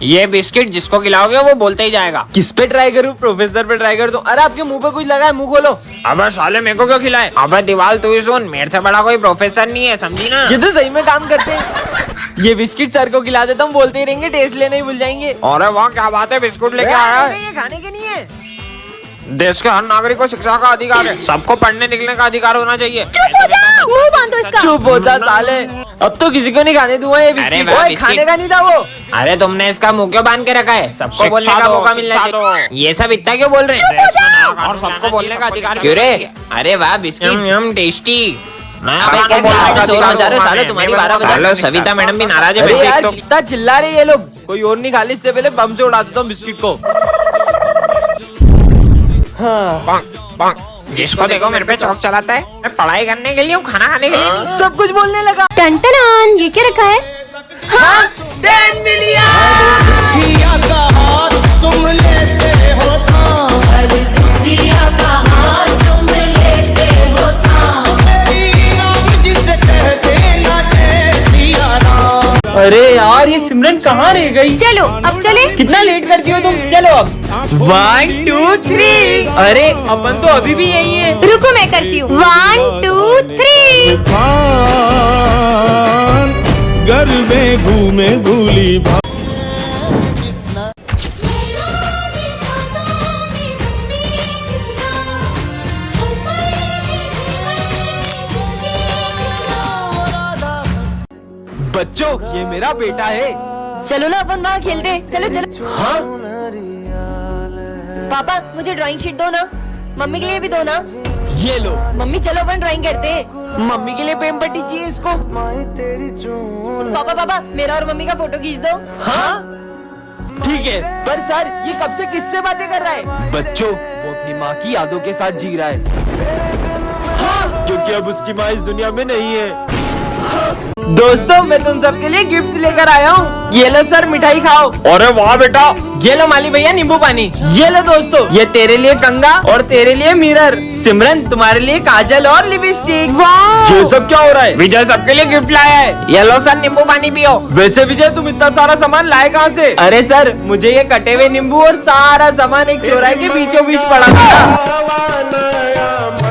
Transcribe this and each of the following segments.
ये बिस्किट जिसको खिलाओगे वो बोलते ही जाएगा। किस पे ट्राई करूँ? प्रोफेसर पे ट्राई कर दूं। अरे आपके मुंह पे कुछ लगा है, मुंह खोलो। अबे साले मेरे को क्यों खिलाए? अबे दीवाल तू ही सुन, मेरे से बड़ा कोई प्रोफेसर नहीं है, समझी ना? ये तो सही में काम करते हैं। ये बिस्किट सर को खिला देता हूँ, बोलते ही रहेंगे, टेस्ट लेने ही भूल जाएंगे। अरे वाह क्या बात है, बिस्कुट लेके आया है। ये खाने के नहीं है। देश के हर नागरिक को शिक्षा का अधिकार है, सबको पढ़ने निकलने का अधिकार होना चाहिए। चुप हो जा, मुंह बांध दो इसका। चुप हो जा साले, अब तो किसी को नहीं खाने दूंगा ये बिस्किट। ओए, खाने का नहीं था वो। अरे तुमने इसका मुंह क्यों बांध के रखा है? सबको बोलने का मौका मिलना चाहिए। ये सब इतना क्यों बोल रहे हैं? और सबको बोलने का अधिकार क्यों रे? अरे वाह बिस्किट टेस्टी। तुम्हारी 12 बजे सविता मैडम भी नाराज है। अरे यार कितना चिल्ला रहे ये लोग, कोई और नहीं खा ले, इससे पहले बम से उड़ा देता हूँ बिस्किट को। हाँ। जिसको देखो मेरे पे चौक चलाता है। मैं पढ़ाई करने के लिए हूँ, खाना खाने के लिए नहीं। सब कुछ बोलने लगा। टन ये क्या रखा है? हाँ 10 मिलियन। अरे यार ये सिमरन कहाँ रह गई? चलो अब चले। कितना लेट करती हो तुम? चलो अब 1 2 3। अरे अपन तो अभी भी यही है। रुको मैं करती हूँ। 1 2 3। घर में घूमे भूली बच्चों ये मेरा बेटा है। चलो ना अपन वहाँ खेलते। चलो चलो। हाँ? पापा मुझे ड्राइंग शीट दो ना, मम्मी के लिए भी दो ना। ये लो। मम्मी चलो अपन ड्राइंग करते। मम्मी के लिए पेन पट्टी चाहिए इसको। पापा मेरा और मम्मी का फोटो खींच दो। हाँ ठीक है, पर सर ये कब से किससे बातें कर रहा है? बच्चों वो अपनी माँ की यादों के साथ जी रहा है। हाँ, क्योंकि अब उसकी माँ इस दुनिया में नहीं है। दोस्तों मैं तुम सबके लिए गिफ्ट लेकर आया हूँ। ये लो सर मिठाई खाओ। अरे वाह बेटा। ये लो माली भैया नींबू पानी। ये लो दोस्तों, ये तेरे लिए कंगा और तेरे लिए मिरर। सिमरन तुम्हारे लिए काजल और लिपस्टिक। ये सब क्या हो रहा है? विजय सबके लिए गिफ्ट लाया है। ये लो सर नींबू पानी पियो। वैसे विजय तुम इतना सारा सामान लाए कहाँ से? अरे सर मुझे ये कटे हुए नींबू और सारा सामान एक चौराहे के बीचों बीच पड़ा था।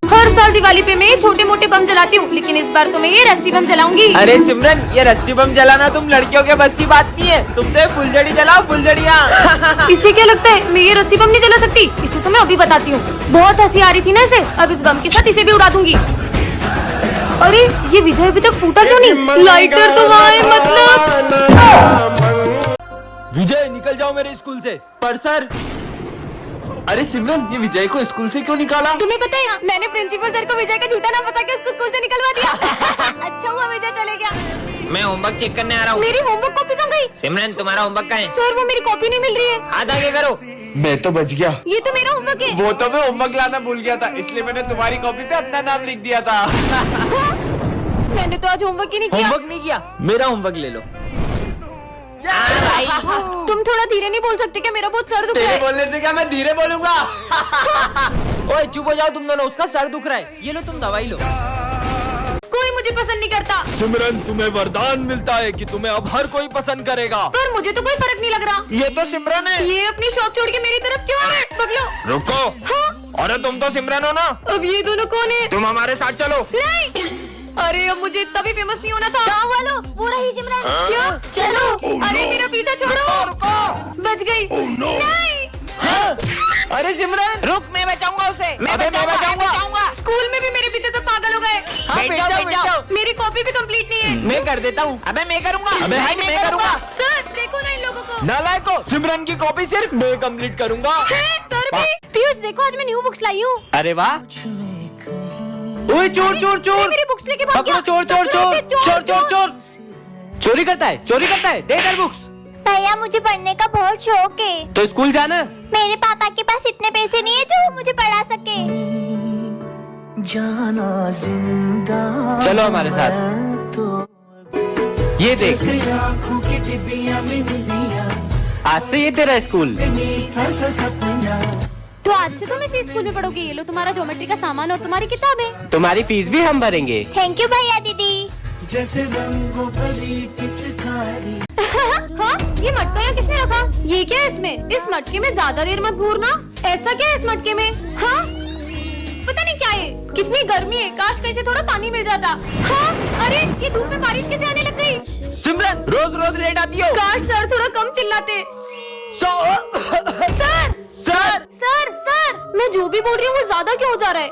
हर साल दिवाली पे मैं ये छोटे मोटे बम जलाती हूँ, लेकिन इस बार तो मैं ये रस्सी बम जलाऊंगी। अरे सिमरन ये रस्सी बम जलाना तुम लड़कियों के बस की बात नहीं है। तुम तो फुलझड़ी जलाओ, फुलझड़ियाँ। इसे क्या लगता है मैं ये रस्सी बम नहीं जला सकती? इसे तो मैं अभी बताती हूँ। बहुत हंसी आ रही थी ना इसे, अब इस बम के साथ इसे भी उड़ा दूंगी। अरे ये विजय अभी तक फूटा क्यों नहीं? लाइटर तो वहाँ है मतलब। विजय निकल जाओ मेरे स्कूल से। पर सर। अरे सिमरन ये विजय को स्कूल से क्यों निकाला? तुम्हें पता है मैंने प्रिंसिपल सर को विजय का झूठा नाम बता के उसको स्कूल से निकलवा दिया। अच्छा हुआ विजय चले गया। मैं होमवर्क चेक करने आ रहा हूँ। मेरी होमवर्क कॉपी कहाँ गई? सिमरन तुम्हारा होमवर्क कहाँ है? सर वो मेरी कॉपी नहीं मिल रही है। हाथ आगे करो। मैं तो बच गया। ये तो मेरा होमवर्क है। वो तो मैं होमवर्क लाना भूल गया था, इसलिए मैंने तुम्हारी कॉपी पे अपना नाम लिख दिया था। हाँ? मैंने तो आज होमवर्क ही नहीं किया। होमवर्क नहीं किया? मेरा होमवर्क ले लो। तुम थोड़ा धीरे नहीं बोल सकते क्या? मेरा बहुत सर दुख रहा तेरे है। बोलने से क्या मैं धीरे बोलूंगा? ओए चुप हो जाओ तुम दोनों, उसका सर दुख रहा है। ये लो तुम दवाई लो। कोई मुझे पसंद नहीं करता। सिमरन तुम्हें वरदान मिलता है कि तुम्हें अब हर कोई पसंद करेगा। पर मुझे तो कोई फर्क नहीं लग रहा। ये तो सिमरन है। ये अपनी शॉप छोड़ के मेरी तरफ क्यों आ रहे हैं? बगलो। रुको। हाँ? अरे तुम तो सिमरन हो ना? अब ये दोनों कौन है? तुम हमारे साथ चलो। नहीं। अरे अब मुझे इतना भी फेमस नहीं होना था। गाँव वालों वो रही सिमरन। क्या? चलो। अरे मेरा पीछा छोड़ो। बच गई। नहीं। अरे सिमरन रुक, मैं बचाऊंगा उसे। मैं बचाऊंगा। स्कूल में भी मेरे पीछे सब पागल हो गए। हाँ, बैठ जाओ। मेरी कॉपी भी कंप्लीट नहीं है। मैं कर देता हूँ। अबे मैं करूंगा। अबे भाई मैं करूंगा। सर देखो ना इन लोगों को। नालायको, सिमरन की कॉपी सिर्फ मैं कंप्लीट करूंगा। है, सर भी। पीयूष देखो आज मैं न्यू बुक्स लाई हूँ। अरे वाह। ओए चोर चोर चोर। मेरी बुक्स लेके भाग पकड़ो गया। चोर चोर पकड़ो चोर इसे, चोर चोर चोर। चोरी करता है दे इधर बुक्स। भैया मुझे पढ़ने का बहुत शौक है। तो स्कूल जाना। मेरे पापा के पास इतने पैसे नहीं है जो वो मुझे पढ़ा सके। चलो हमारे साथ। ये देख आज से ये तेरा स्कूल। तो आज से तुम इसी स्कूल में पढ़ोगे। ये लो तुम्हारा ज्योमेट्री का सामान और तुम्हारी किताबें। तुम्हारी फीस भी हम भरेंगे। थैंक यू भैया दीदी। हाँ? ये मटका यहाँ किसने रखा? ये क्या है इसमें? इस मटके में ज्यादा देर मत घूरना। ऐसा क्या है इस मटके में? हाँ, पता नहीं क्या है। कितनी गर्मी है, काश कहीं से थोड़ा पानी मिल जाता। हाँ, अरे ये धूप में बारिश कैसे आने लग गई? सिमरन रोज रोज लेट आती हो। काश सर थोड़ा कम चिल्लाते। सर सर सर मैं जो भी बोल रही हूँ वो ज्यादा क्यों हो जा रहा है?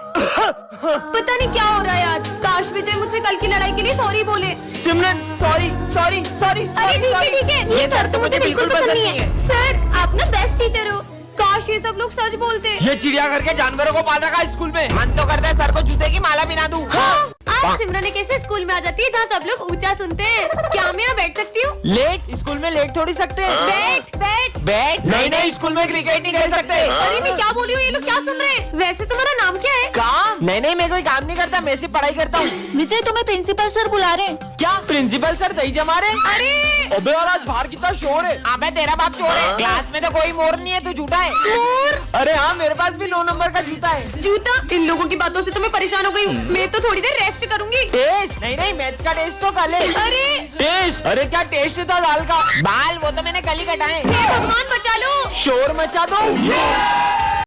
पता नहीं क्या हो रहा है आज। काश विजय मुझसे कल की लड़ाई के लिए सॉरी बोले। सिमरन सॉरी सॉरी सॉरी। अरे ठीक है ये सर तो मुझे बिल्कुल पसंद नहीं है। सर आप ना बेस्ट टीचर हो। काश ये सब लोग सच बोलते। ये चिड़ियाघर के जानवरों को पाल रखा है स्कूल में। मन तो करता है सर को जूते की माला पहना दूं। हाँ, आज सिमरन एक ऐसे स्कूल में आ जाती है जहाँ सब लोग ऊंचा सुनते हैं। क्या मैं यहाँ बैठ सकती हूँ? लेट स्कूल में लेट थोड़ी सकते हैं। बैठ बैठ बैठ नहीं नहीं स्कूल में क्रिकेट नहीं खेल सकते। अरे मैं क्या बोल रही हूँ, ये लोग क्या सुन रहे हैं? वैसे तुम्हारा नाम क्या है? काम नहीं नहीं मैं कोई काम नहीं करता, मैं सिर्फ पढ़ाई करता हूँ। विजय तुम्हें प्रिंसिपल सर बुला रहे हैं। क्या प्रिंसिपल सर सही जमा रहे? अरे अबे और आज बाहर कितना शोर है। अबे तेरा बाप चोर है। क्लास में तो कोई मोर नहीं है, तू झूठा है। मोर? अरे हाँ मेरे पास भी 9 नंबर का जूता है। जूता? इन लोगों की बातों से तो मैं परेशान हो गई हूँ। मैं तो थोड़ी देर रेस्ट करूंगी। टेस्ट नहीं नहीं मैथ्स का टेस्ट तो कल है। अरे टेस्ट अरे क्या टेस्ट था दाल का। बाल वो तो मैंने कल ही कटाए। हे भगवान बचा लो। शोर मचा दो।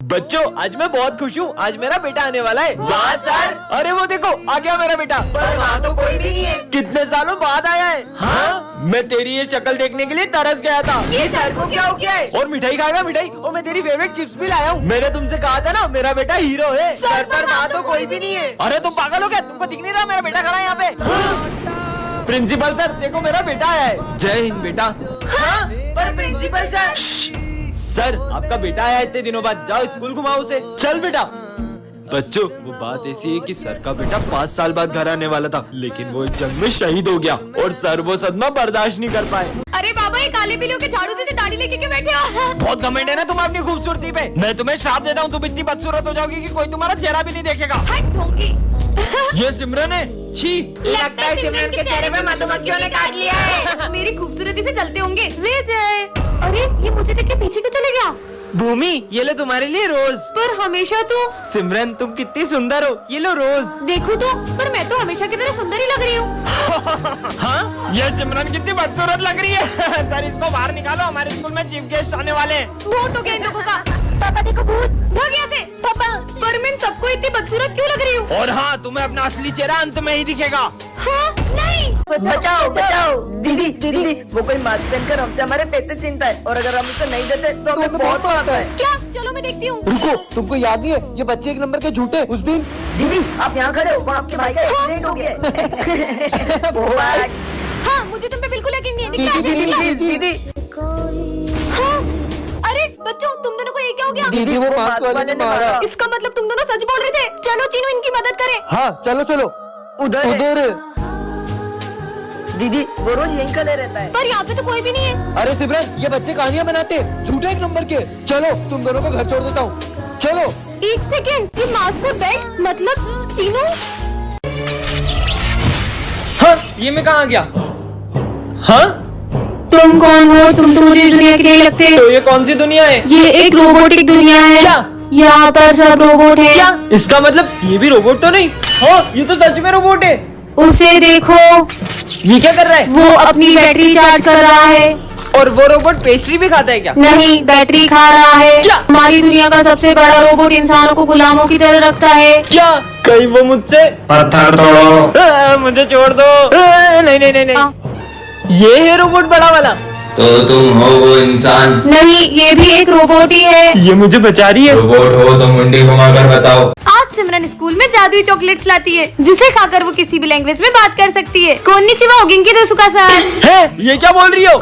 बच्चों आज मैं बहुत खुश हूँ, आज मेरा बेटा आने वाला है। वाह सर। अरे वो देखो आ गया मेरा बेटा। पर वहाँ तो कोई भी नहीं है। कितने सालों बाद आया है। हाँ मैं तेरी ये शक्ल देखने के लिए तरस गया था। ये सर को क्या हो गया है? और मिठाई खाएगा मिठाई। और मैं तेरी फेवरेट चिप्स भी लाया हूँ। मैंने तुमसे कहा था ना मेरा बेटा हीरो है। सर पर वहाँ तो कोई भी नहीं है। अरे तुम पागल हो क्या? तुमको दिख नहीं रहा मेरा बेटा खड़ा है यहाँ पे? प्रिंसिपल सर देखो मेरा बेटा आया है। जय हिंद बेटा। हाँ, पर प्रिंसिपल सर। सर आपका बेटा आया इतने दिनों बाद, जाओ स्कूल घुमाओ उसे। चल बेटा। बच्चों वो बात ऐसी है कि सर का बेटा 5 साल बाद घर आने वाला था, लेकिन वो जंग में शहीद हो गया और सर वो सदमा बर्दाश्त नहीं कर पाए। अरे बाबा ये काले बिल्लियों के झाड़ू जैसे दाढ़ी लेके क्यों बैठे हो? बहुत घमंड है ना तुम अपनी खूबसूरती पे। मैं तुम्हें श्राप देता हूँ, तुम इतनी बदसूरत हो जाओगी कि कोई तुम्हारा चेहरा भी नहीं देखेगा। हट ढोंगी। ये सिमरन है। छी लगता है सिमरन के चेहरे में मधुमक्खियों ने काट लिया है। मेरी खूबसूरती से चलते होंगे। विजय अरे ये मुझे देख के पीछे क्यों चले गया? भूमि ये लो तुम्हारे लिए रोज। पर हमेशा तो। सिमरन तुम कितनी सुंदर हो, ये लो रोज। देखो तो, पर मैं तो हमेशा की तरह सुंदर ही लग रही हूँ। हाँ ये सिमरन कितनी बदसूरत लग रही है। सर इसको बाहर निकालो, हमारे स्कूल में चीफ गेस्ट आने वाले हैं। भूत हो गया इन लोगों का। पापा देखो भूत। भाग यहाँ से। पापा पर मैं इन सबको इतनी बदसूरत क्यों लग रही हूँ? और हाँ तुम्हें अपना असली चेहरा अंत में ही दिखेगा। हाँ नहीं। बचाओ बचाओ। दीदी दीदी वो कोई मास्क पहनकर हमसे हमारे पैसे छीनता है और अगर हम उसे नहीं देते तो हमें बहुत मारता है। क्या? चलो मैं देखती हूँ। रुको, तुमको याद नहीं है ये बच्चे 1 नंबर के झूठे उस दिन? दीदी आप यहाँ खड़े हो, वो आपके भाई का एक्सीडेंट हो गया है। हाँ मुझे तुम पे बिल्कुल यकीन नहीं है। दिखा ऐसे दीदी, दिखा। दीदी। हाँ, अरे बच्चों तुम दोनों को ये क्या हो गया? दीदी वो मास्क वाले ने मारा। इसका मतलब तुम दोनों सच बोल रहे थे। चलो चीनू इनकी मदद करें। हाँ चलो चलो उधर उधर। दीदी वो रोज यहीं खड़े रहता है। पर यहाँ पे तो कोई भी नहीं है। अरे सिमरन ये बच्चे कहानियाँ बनाते हैं, झूठे 1 नंबर के। चलो तुम दोनों को घर छोड़ देता हूँ, चलो। एक सेकेंड, ये मास्क और बेल्ट मतलब चीनू? हाँ ये मैं कहाँ गया? हाँ तुम कौन हो? तुम तो मुझे इस दुनिया के नहीं लगते। तो ये कौन सी दुनिया है? ये एक रोबोटिक दुनिया है। क्या? यहाँ पर सब रोबोट है। क्या इसका मतलब ये भी रोबोट तो नहीं? हाँ ये तो सच में रोबोट है। उसे देखो, ये क्या कर रहा है? वो अपनी बैटरी चार्ज कर रहा है। और वो रोबोट पेस्ट्री भी खाता है क्या? नहीं, बैटरी खा रहा है। क्या? हमारी दुनिया का सबसे बड़ा रोबोट इंसानों को गुलामों की तरह रखता है। क्या कहीं वो मुझसे पत्थर तोड़ो? मुझे छोड़ दो। नहीं नहीं नहीं नहीं। ये है रोबोट बड़ा वाला? तो तुम हो वो इंसान? नहीं, ये भी एक रोबोट ही है। ये मुझे बचा रही है। रोबोट हो तो मुंडी घुमाकर बताओ। आज सिमरन स्कूल में जादुई चॉकलेट्स लाती है, जिसे खाकर वो किसी भी लैंग्वेज में बात कर सकती है। कोन्निचिवा ओगेंकी दोसुकासान। है ये क्या बोल रही हो?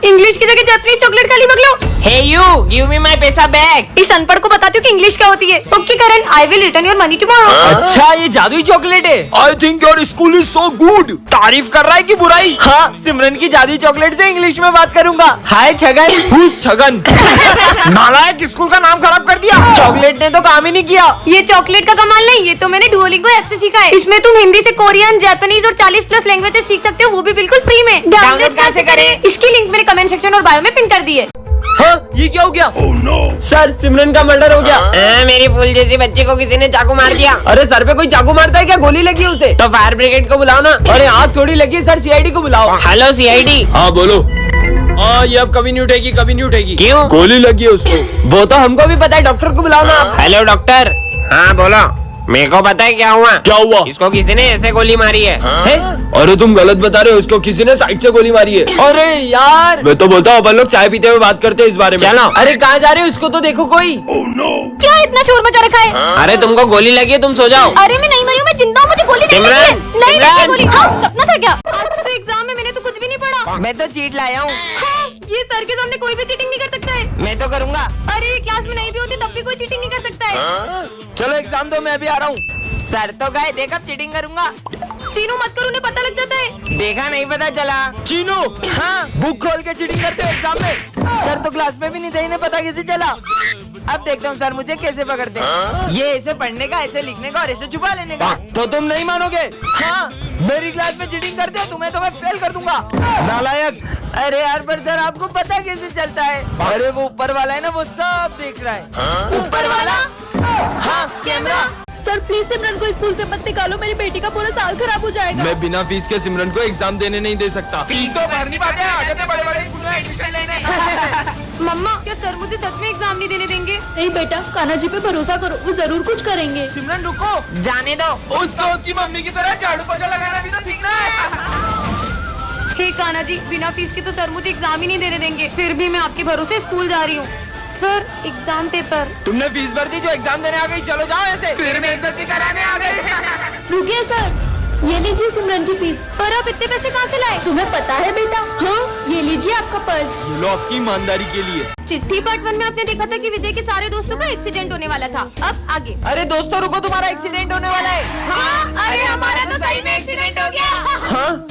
इंग्लिश की जगह जापानीज चॉकलेट खा ली मगलो। हे यू गिव मी माय पैसा बैक। इस अनपढ़ को बताती हूँ कि इंग्लिश क्या होती है। Okay Karan, I will return your money tomorrow. अच्छा ये जादुई चॉकलेट है। I think your school is so good. तारीफ कर रहा है कि बुराई? हाँ सिमरन की जादुई चॉकलेट से इंग्लिश में बात करूंगा। हाय छगन। Who's छगन? नालायक, स्कूल का नाम खराब कर दिया। चॉकलेट ने तो काम ही नहीं किया। ये चॉकलेट का कमाल नहीं, ये तो मैंने डुओलिंगो ऐप से सीखा है। इसमें तुम हिंदी से कोरियन, जापानीज और 40+ लैंग्वेजेस सीख सकते हो, वो भी बिल्कुल फ्री में। डाउनलोड कहाँ से करें? इसकी लिंक मैंने कमेंट सेक्शन और बायो में पिन कर दी है। हाँ ये क्या हो गया? सर सिमरन का मर्डर हो गया। मेरी फूल जैसी बच्ची को किसी ने चाकू मार दिया। अरे सर पे कोई चाकू मारता है क्या? गोली लगी है उसे। तो फायर ब्रिगेड को बुलाओ ना। अरे आग थोड़ी लगी है सर, सीआईडी को बुलाओ। Hello CID. हाँ बोलो। हाँ ये अब कभी नहीं उठेगी, कभी नहीं उठेगी। क्यों? गोली लगी है उसको। वो तो हमको भी पता है, डॉक्टर को बुलाओ ना। Hello doctor. हाँ बोलो। मेरे को पता है क्या हुआ। क्या हुआ? इसको किसी ने ऐसे गोली मारी है। अरे तुम गलत बता रहे हो, उसको किसी ने साइड से गोली मारी है। अरे यार मैं तो बोलता हूँ अपन लोग चाय पीते हुए बात करते हैं इस बारे में। चलो। अरे कहाँ जा रहे हो, इसको तो देखो कोई। क्या इतना शोर मचा रखा है? अरे तुमको गोली लगी है, तुम सो जाओ। अरे मैं नहीं मरी हूँ, मैं जिंदा हूँ, मुझे गोली नहीं लगी है। सिमरन, नहीं लगी है सिमरन। गोली। हाँ, सपना था क्या? आज तो एग्जाम में मैंने तो कुछ भी नहीं पढ़ा। मैं तो चीट लाया हूँ। हाँ, ये सर के सामने कोई भी चीटिंग नहीं कर सकता है। मैं तो करूँगा। अरे क्लास में नहीं भी होती तब भी कोई चीटिंग नहीं कर सकता है। चलो एग्जाम दो, मैं अभी आ रहा हूँ। सर तो गए, देख अब चीटिंग करूंगा। चीनू मत करो, उन्हें पता लग जाता है। देखा नहीं पता चला। चीनू हाँ बुक खोल के चीटिंग करते हो एग्जाम में। सर तो क्लास में भी नहीं थे, इन्हें पता कैसे चला। अब देखता हूँ सर मुझे कैसे पकड़ते हैं। ये ऐसे पढ़ने का, ऐसे लिखने का और ऐसे छुपा लेने का। तो तुम नहीं मानोगे। हाँ मेरी क्लास में चीटिंग करते हो तुम्हें तो मैं फेल कर दूंगा, नालायक। अरे यार पर सर आपको पता कैसे चलता है? अरे वो ऊपर वाला है ना, वो सब देख रहा है। ऊपर वाला? हाँ कैमरा। सर प्लीज सिमरन को स्कूल से मत निकालो, मेरी बेटी का पूरा साल खराब हो जाएगा। मैं बिना फीस के सिमरन को एग्जाम देने नहीं दे सकता। फीस तो भरनी पड़ती है, आगे बड़े बड़े स्कूल में एडमिशन लेने। मम्मा क्या सर मुझे सच में एग्जाम नहीं देने देंगे? नहीं बेटा, कान्हा जी पे भरोसा करो, वो जरूर कुछ करेंगे। सिमरन रुको, जाने दो। उसको उसकी मम्मी की तरह झाड़ू पोछा लगाना भी तो सीखना है। हे कान्हा जी, बिना फीस के तो सर मुझे एग्जाम ही नहीं देने देंगे। फिर भी मैं आपके भरोसे स्कूल जा रही हूँ। Sir exam paper. तुमने फीस भर दी जो एग्जाम देने आ गई, चलो जाओ ऐसे। फिर मैं इज्जत कराने आ गई। रुकिए सर, ये लीजिए सिमरन की फीस। पर आप इतने पैसे कहाँ से लाए? तुम्हें पता है बेटा? हाँ ये लीजिए आपका पर्स। ये लो आपकी ईमानदारी के लिए। चिट्ठी पार्ट 1 में आपने देखा था कि विजय के सारे दोस्तों का एक्सीडेंट होने वाला था। अब आगे। अरे दोस्तों रुको, तुम्हारा एक्सीडेंट होने वाला है। हाँ, अरे हमारा तो सही में एक्सीडेंट हो गया। हाँ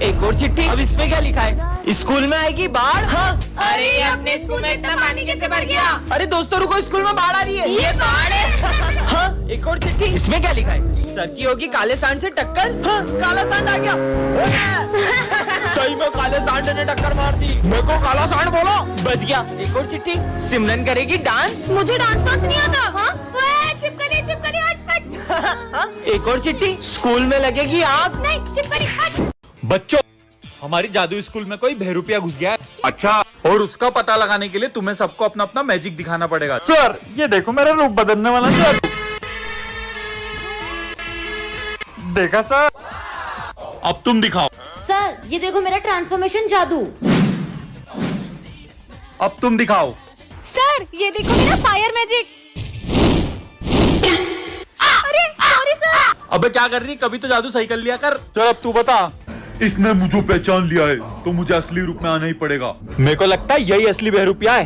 एक और चिट्ठी। अब इसमें क्या लिखा है? स्कूल में आएगी बाढ़। हाँ अरे ये अपने स्कूल में इतना पानी कैसे भर गया? अरे दोस्तों रुको, स्कूल में बाढ़ आ रही है। ये बाढ़ है। हाँ एक और चिट्ठी। इसमें क्या लिखा है? सर की होगी काले सांड से टक्कर। हाँ काला सांड आ गया। सही में काले सांड ने टक्कर मार दी। मेरे को काला सांड बोलो, बच गया। एक और चिट्ठी। सिमरन करेगी डांस। मुझे डांस वांस नहीं आता। हाँ चिपकली चिपकली हट हट। एक और चिट्ठी। स्कूल में लगेगी आग। नहीं चिपकली हट। बच्चों हमारी जादू स्कूल में कोई बहरूपिया घुस गया है। अच्छा, और उसका पता लगाने के लिए तुम्हें सबको अपना अपना मैजिक दिखाना पड़ेगा। सर ये देखो मेरा रूप बदलने वाला सर। देखा सर, अब तुम दिखाओ। सर ये देखो मेरा ट्रांसफॉर्मेशन जादू। अब तुम दिखाओ। सर ये देखो मेरा फायर मैजिक। अरे सॉरी सर। अबे क्या कर रही, कभी तो जादू सही कर लिया कर। चल अब तू बता। इसने मुझे पहचान लिया है तो मुझे असली रूप में आना ही पड़ेगा। मेरे को लगता है यही असली बहरूपिया है।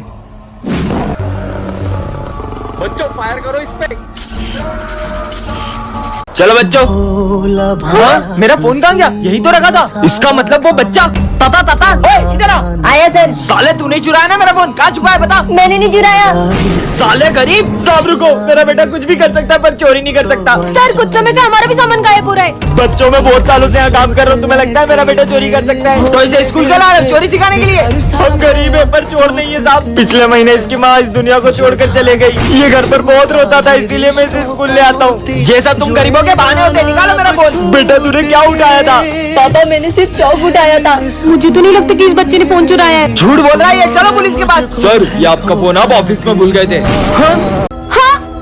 बच्चों फायर करो इस पे। चलो बच्चों। हाँ मेरा फोन कहाँ गया? यही तो रखा था। इसका मतलब वो बच्चा। पापा पापा ओए इधर आ। आया सर। साले तूने चुराया ना मेरा फोन? कहाँ छुपा है बता। मैंने नहीं चुराया। साले गरीब। साहब रुको, मेरा बेटा कुछ भी कर सकता है पर चोरी नहीं कर सकता। सर कुछ समय से हमारा भी सामान गायब हो रहा है। बच्चों में बहुत सालों से यहाँ काम कर रहा हूँ, तुम्हें लगता है मेरा बेटा चोरी कर सकता है? तो इसे स्कूल चला रहे हो चोरी सिखाने के लिए? हम गरीब है पर चोर नहीं है साहब। पिछले महीने इसकी माँ इस दुनिया को छोड़कर चले गई। ये घर पर बहुत रोता था, इसीलिए मैं इसे स्कूल ले आता हूँ। ये सब तुम गरीबों के बहाने होते। निकालो मेरा फोन। बेटा तूने क्या उठाया था? पापा मैंने सिर्फ चौक उठाया था। मुझे तो नहीं लगता कि इस बच्चे ने फोन चुराया है। झूठ बोल रहा है ये, चलो पुलिस के पास। सर ये आपका फोन आप ऑफिस में भूल गए थे। हाँ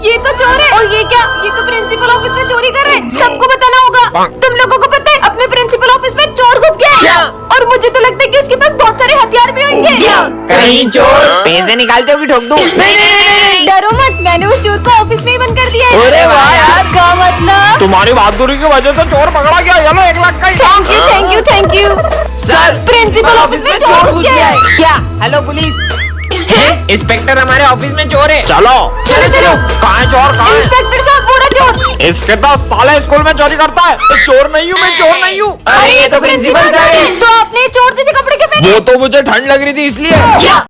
ये तो चोर है। और ये क्या? ये तो प्रिंसिपल ऑफिस में चोरी कर रहे हैं। सबको बताना होगा। तुम लोगों को पता है अपने प्रिंसिपल ऑफिस में चोर घुस गया है। और मुझे तो लगता है कि उसके पास बहुत सारे हथियार भी होंगे। कहीं चोर पैसे निकालते हो कि ठोक दूं? नहीं डरो मत, मैंने उस चोर को ऑफिस में ही बंद कर दिया है। अरे वाह यार, का मतलब? तुम्हारी बहादुरी की वजह से चोर पकड़ा गया। चलो 1 लाख का। Thank you thank you thank you. Sir principal office में चोर घुस गया है। क्या? Hello police. इंस्पेक्टर हमारे ऑफिस में चोर है। चलो चलो चलो। कहाँ है चोर? कहाँ है? इंस्पेक्टर साहब पूरा चोर। इसके तो साले स्कूल में चोरी करता है। तो चोर नहीं हूँ मैं, चोर नहीं हूँ। अरे ये तो प्रिंसिपल सर है। तो आपने चोर जैसे कपड़े क्यों पहने? वो तो मुझे ठंड लग रही थी इसलिए। क्या?